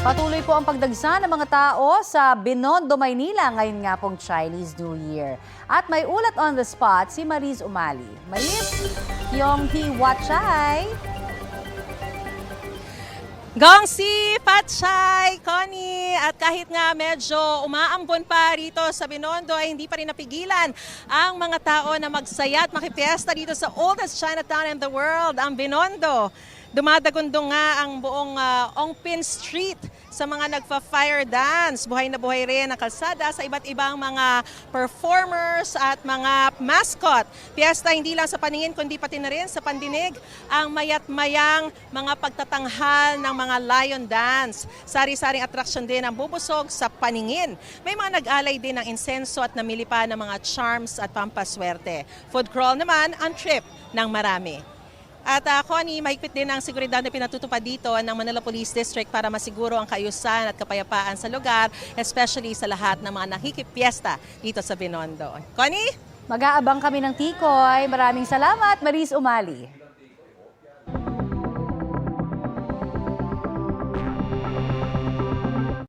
Patuloy po ang pagdagsa ng mga tao sa Binondo, Maynila ngayon nga pong Chinese New Year. At may ulat on the spot si Mariz Umali. Mariz, Yonghi Wachay. Gongsi, Patchay, Connie, at kahit nga medyo umaambon pa rito sa Binondo ay hindi pa rin napigilan ang mga tao na magsaya at makipiesta dito sa oldest Chinatown in the world, ang Binondo. Dumadagundong nga ang buong Ongpin Street sa mga nagfa-fire dance. Buhay na buhay rin ang kalsada sa iba't ibang mga performers at mga mascot. Piesta hindi lang sa paningin kundi pati na rin sa pandinig ang mayat-mayang mga pagtatanghal ng mga lion dance. Sari-saring atraksyon din ang bubusog sa paningin. May mga nag-alay din ng insenso at namili pa ng mga charms at pampaswerte. Food crawl naman ang trip ng marami. At Connie, mahigpit din ang seguridad na pinatutupad dito ng Manila Police District para masiguro ang kaayusan at kapayapaan sa lugar, especially sa lahat ng mga nakikipiesta dito sa Binondo. Connie? Mag-aabang kami ng tikoy. Maraming salamat, Mariz Umali.